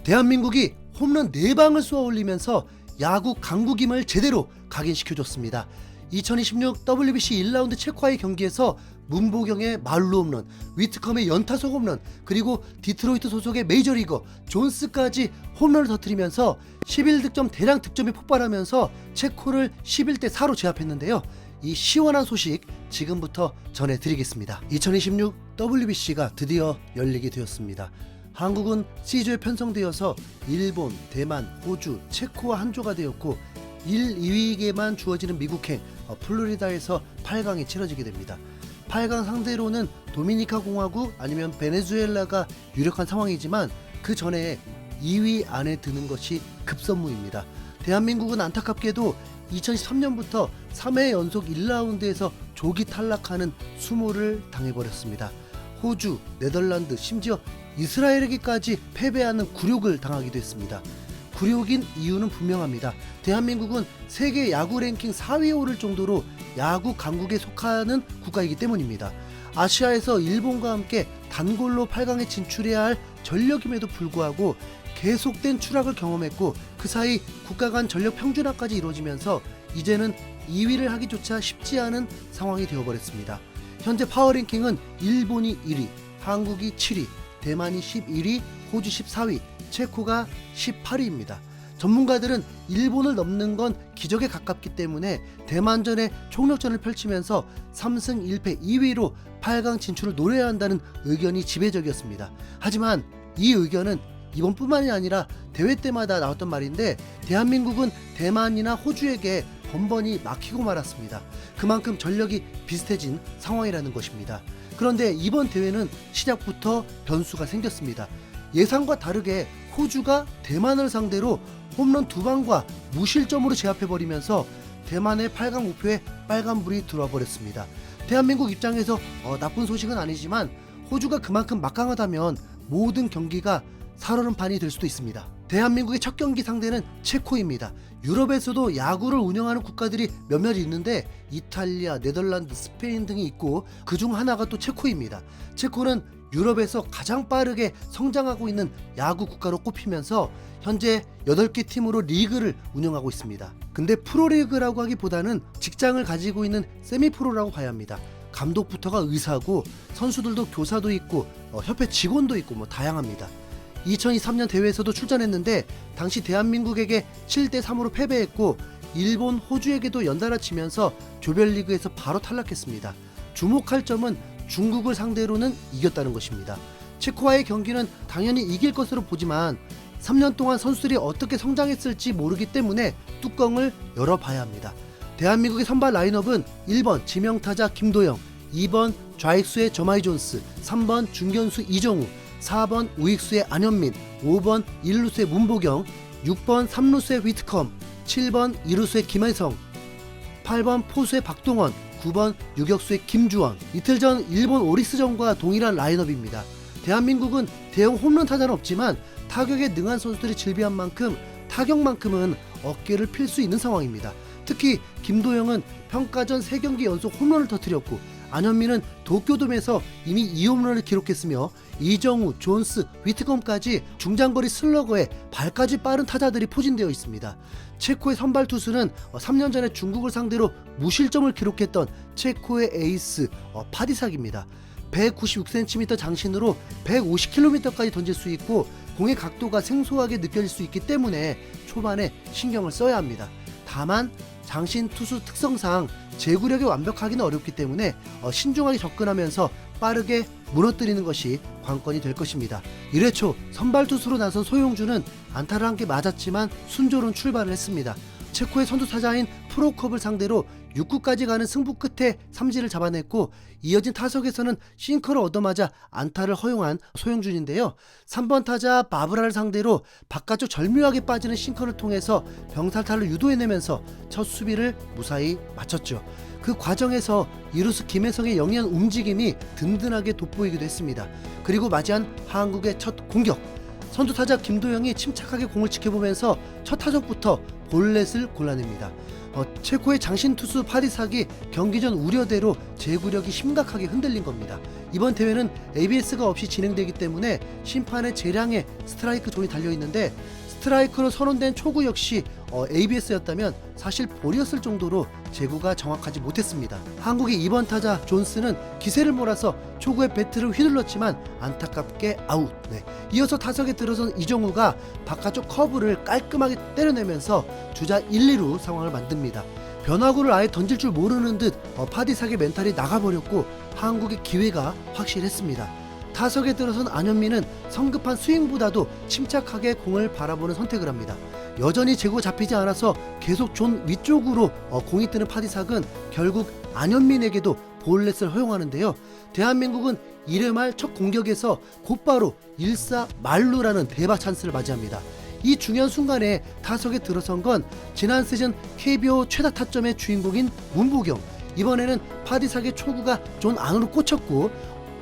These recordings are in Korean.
대한민국이 홈런 4방을 쏘아 올리면서 야구 강국임을 제대로 각인시켜줬습니다. 2026 WBC 1라운드 체코와의 경기에서 문보경의 말루 홈런, 위트컴의 연타석 홈런, 그리고 디트로이트 소속의 메이저리거 존스까지 홈런을 터뜨리면서 11득점 대량 득점이 폭발하면서 체코를 11대4로 제압했는데요. 이 시원한 소식 지금부터 전해드리겠습니다. 2026 WBC가 드디어 열리게 되었습니다. 한국은 C조에 편성되어서 일본, 대만, 호주, 체코와 한조가 되었고 1, 2위에게만 주어지는 미국행 플로리다에서 8강이 치러지게 됩니다. 8강 상대로는 도미니카 공화국 아니면 베네수엘라가 유력한 상황이지만 그 전에 2위 안에 드는 것이 급선무입니다. 대한민국은 안타깝게도 2013년부터 3회 연속 1라운드에서 조기 탈락하는 수모를 당해버렸습니다. 호주, 네덜란드, 심지어 이스라엘에게까지 패배하는 굴욕을 당하기도 했습니다. 굴욕인 이유는 분명합니다. 대한민국은 세계 야구 랭킹 4위에 오를 정도로 야구 강국에 속하는 국가이기 때문입니다. 아시아에서 일본과 함께 단골로 8강에 진출해야 할 전력임에도 불구하고 계속된 추락을 경험했고 그 사이 국가 간 전력 평준화까지 이루어지면서 이제는 2위를 하기조차 쉽지 않은 상황이 되어버렸습니다. 현재 파워랭킹은 일본이 1위, 한국이 7위, 대만이 11위, 호주 14위, 체코가 18위입니다. 전문가들은 일본을 넘는 건 기적에 가깝기 때문에 대만전에 총력전을 펼치면서 3승 1패 2위로 8강 진출을 노려야 한다는 의견이 지배적이었습니다. 하지만 이 의견은 이번뿐만이 아니라 대회 때마다 나왔던 말인데 대한민국은 대만이나 호주에게 번번이 막히고 말았습니다. 그만큼 전력이 비슷해진 상황이라는 것입니다. 그런데 이번 대회는 시작부터 변수가 생겼습니다. 예상과 다르게 호주가 대만을 상대로 홈런 2방과 무실점으로 제압해버리면서 대만의 8강 목표에 빨간불이 들어와 버렸습니다. 대한민국 입장에서 나쁜 소식은 아니지만 호주가 그만큼 막강하다면 모든 경기가 살얼음판이 될 수도 있습니다. 대한민국의 첫 경기 상대는 체코입니다. 유럽에서도 야구를 운영하는 국가들이 몇몇 있는데 이탈리아, 네덜란드, 스페인 등이 있고 그중 하나가 또 체코입니다. 체코는 유럽에서 가장 빠르게 성장하고 있는 야구 국가로 꼽히면서 현재 8개 팀으로 리그를 운영하고 있습니다. 근데 프로리그라고 하기보다는 직장을 가지고 있는 세미프로라고 봐야 합니다. 감독부터가 의사고 선수들도 교사도 있고 협회 직원도 있고 다양합니다. 2023년 대회에서도 출전했는데 당시 대한민국에게 7대3으로 패배했고 일본, 호주에게도 연달아 치면서 조별리그에서 바로 탈락했습니다. 주목할 점은 중국을 상대로는 이겼다는 것입니다. 체코와의 경기는 당연히 이길 것으로 보지만 3년 동안 선수들이 어떻게 성장했을지 모르기 때문에 뚜껑을 열어봐야 합니다. 대한민국의 선발 라인업은 1번 지명타자 김도영, 2번 좌익수의 저마이 존스, 3번 중견수 이정우, 4번 우익수의 안현민, 5번 1루수의 문보경, 6번 3루수의 위트컴, 7번 2루수의 김혜성, 8번 포수의 박동원, 9번 유격수의 김주원. 이틀 전 일본 오리스전과 동일한 라인업입니다. 대한민국은 대형 홈런 타자는 없지만 타격에 능한 선수들이 즐비한 만큼 타격만큼은 어깨를 필 수 있는 상황입니다. 특히 김도영은 평가전 3경기 연속 홈런을 터뜨렸고 안현민은 도쿄돔에서 이미 2홈런을 기록했으며 이정우, 존스, 위트컴까지 중장거리 슬러거에 발까지 빠른 타자들이 포진되어 있습니다. 체코의 선발 투수는 3년 전에 중국을 상대로 무실점을 기록했던 체코의 에이스 파디삭입니다. 196cm 장신으로 150km까지 던질 수 있고 공의 각도가 생소하게 느껴질 수 있기 때문에 초반에 신경을 써야 합니다. 다만 장신 투수 특성상 제구력이 완벽하기는 어렵기 때문에 신중하게 접근하면서 빠르게 무너뜨리는 것이 관건이 될 것입니다. 1회 초 선발 투수로 나선 소용주는 안타를 한 개 맞았지만 순조로운 출발을 했습니다. 체코의 선두 타자인 프로컵을 상대로 6구까지 가는 승부 끝에 삼진을 잡아냈고 이어진 타석에서는 싱커를 얻어맞아 안타를 허용한 소용준인데요. 3번 타자 바브라를 상대로 바깥쪽 절묘하게 빠지는 싱커를 통해서 병살타를 유도해내면서 첫 수비를 무사히 마쳤죠. 그 과정에서 이루스 김혜성의 영리한 움직임이 든든하게 돋보이기도 했습니다. 그리고 맞이한 한국의 첫 공격. 선두 타자 김도영이 침착하게 공을 지켜보면서 첫 타석부터 볼넷을 골라냅니다. 체코의 장신 투수 파디삭이 경기 전 우려대로 제구력이 심각하게 흔들린 겁니다. 이번 대회는 ABS가 없이 진행되기 때문에 심판의 재량에 스트라이크 존이 달려있는데 스트라이크로 선언된 초구 역시 ABS였다면 사실 볼이었을 정도로 제구가 정확하지 못했습니다. 한국의 2번 타자 존스는 기세를 몰아서 초구에 배트를 휘둘렀지만 안타깝게 아웃. 이어서 타석에 들어선 이정우가 바깥쪽 커브를 깔끔하게 때려내면서 주자 1, 2루 상황을 만듭니다. 변화구를 아예 던질 줄 모르는 듯 파디삭의 멘탈이 나가버렸고 한국의 기회가 확실했습니다. 타석에 들어선 안현민은 성급한 스윙보다도 침착하게 공을 바라보는 선택을 합니다. 여전히 제구가 잡히지 않아서 계속 존 위쪽으로 공이 뜨는 파디삭은 결국 안현민에게도 볼넷을 허용하는데요. 대한민국은 1회 말 첫 공격에서 곧바로 1사 만루라는 대박 찬스를 맞이합니다. 이 중요한 순간에 타석에 들어선 건 지난 시즌 KBO 최다 타점의 주인공인 문보경. 이번에는 파디삭의 초구가 존 안으로 꽂혔고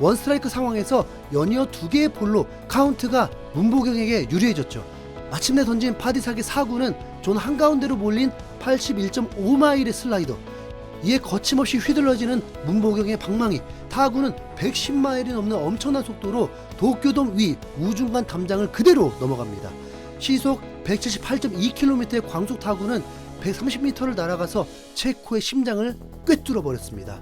원스트라이크 상황에서 연이어 2개의 볼로 카운트가 문보경에게 유리해졌죠. 마침내 던진 파디삭의 4구는 존 한가운데로 몰린 81.5마일의 슬라이더, 이에 거침없이 휘둘러지는 문보경의 방망이, 타구는 110마일이 넘는 엄청난 속도로 도쿄돔 위 우중간 담장을 그대로 넘어갑니다. 시속 178.2km의 광속 타구는 130m를 날아가서 체코의 심장을 꿰뚫어 버렸습니다.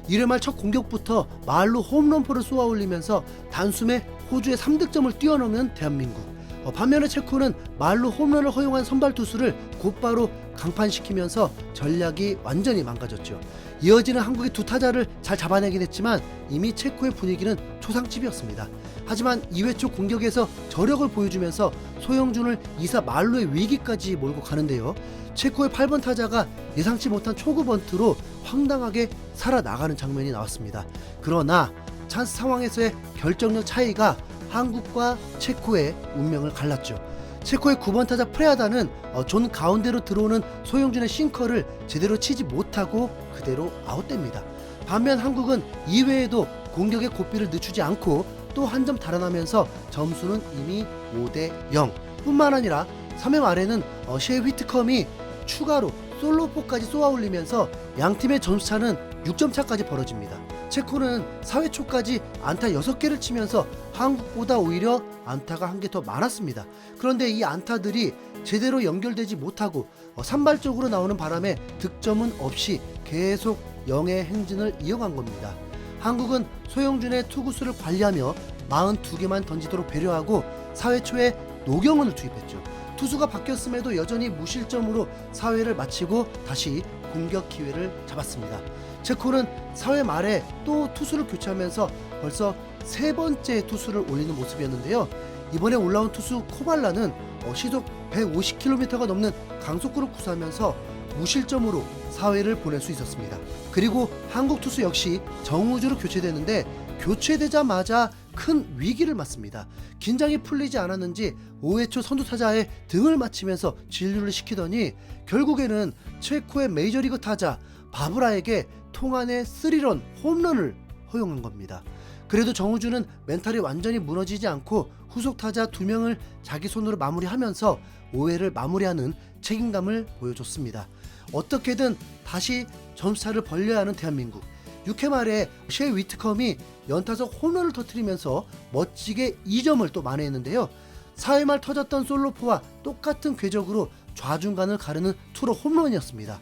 1회 말 첫 공격부터 말로 홈런포를 쏘아올리면서 단숨에 호주의 3득점을 뛰어넘는 대한민국. 반면에 체코는 말로 홈런을 허용한 선발 투수를 곧바로 강판시키면서 전략이 완전히 망가졌죠. 이어지는 한국의 두 타자를 잘 잡아내긴 했지만 이미 체코의 분위기는 초상집이었습니다. 하지만 2회 초 공격에서 저력을 보여주면서 소영준을 2사 말로의 위기까지 몰고 가는데요. 체코의 8번 타자가 예상치 못한 초구 번트로 황당하게 살아나가는 장면이 나왔습니다. 그러나 찬스 상황에서의 결정력 차이가 한국과 체코의 운명을 갈랐죠. 체코의 9번 타자 프레아다는 존 가운데로 들어오는 소영준의 싱커를 제대로 치지 못하고 그대로 아웃됩니다. 반면 한국은 2회에도 공격의 고삐를 늦추지 않고 또 한 점 달아나면서 점수는 이미 5대0. 뿐만 아니라 3회 말에는 셰 휘트컴이 추가로 솔로포까지 쏘아올리면서 양팀의 점수차는 6점 차까지 벌어집니다. 체코는 4회 초까지 안타 6개를 치면서 한국보다 오히려 안타가 한 개 더 많았습니다. 그런데 이 안타들이 제대로 연결되지 못하고 산발적으로 나오는 바람에 득점은 없이 계속 영의 행진을 이어간 겁니다. 한국은 소영준의 투구수를 관리하며 42개만 던지도록 배려하고 4회 초에 노경은을 투입했죠. 투수가 바뀌었음에도 여전히 무실점으로 4회를 마치고 다시 공격 기회를 잡았습니다. 체코는 4회 말에 또 투수를 교체하면서 벌써 세 번째 투수를 올리는 모습이었는데요. 이번에 올라온 투수 코발라는 시속 150km가 넘는 강속구를 구사하면서 무실점으로 4회를 보낼 수 있었습니다. 그리고 한국 투수 역시 정우주로 교체되는데 교체되자마자 큰 위기를 맞습니다. 긴장이 풀리지 않았는지 5회 초 선두 타자의 등을 맞히면서 진루를 시키더니 결국에는 체코의 메이저리그 타자 바브라에게 통안의 3런 홈런을 허용한 겁니다. 그래도 정우주는 멘탈이 완전히 무너지지 않고 후속 타자 2명을 자기 손으로 마무리하면서 5회를 마무리하는 책임감을 보여줬습니다. 어떻게든 다시 점수차를 벌려야 하는 대한민국. 6회 말에 셰 위트컴이 연타석 홈런을 터뜨리면서 멋지게 2점을 또 만회했는데요. 4회 말 터졌던 솔로포와 똑같은 궤적으로 좌중간을 가르는 투로 홈런이었습니다.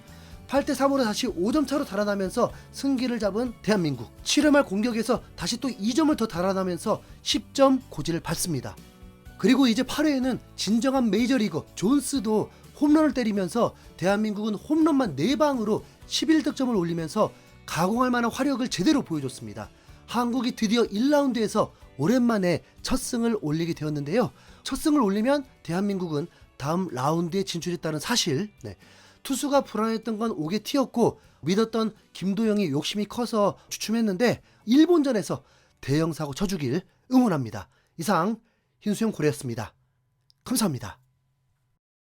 8대3으로 다시 5점 차로 달아나면서 승기를 잡은 대한민국. 7회 말 공격에서 다시 또 2점을 더 달아나면서 10점 고지를 밟습니다. 그리고 이제 8회에는 진정한 메이저리거 존스도 홈런을 때리면서 대한민국은 홈런만 4방으로 11득점을 올리면서 가공할 만한 화력을 제대로 보여줬습니다. 한국이 드디어 1라운드에서 오랜만에 첫 승을 올리게 되었는데요. 첫 승을 올리면 대한민국은 다음 라운드에 진출했다는 사실, 투수가 불안했던 건 오게 튀었고 믿었던 김도영이 욕심이 커서 주춤했는데 일본전에서 대형 사고 쳐주길 응원합니다. 이상 흰수염 고래였습니다. 감사합니다.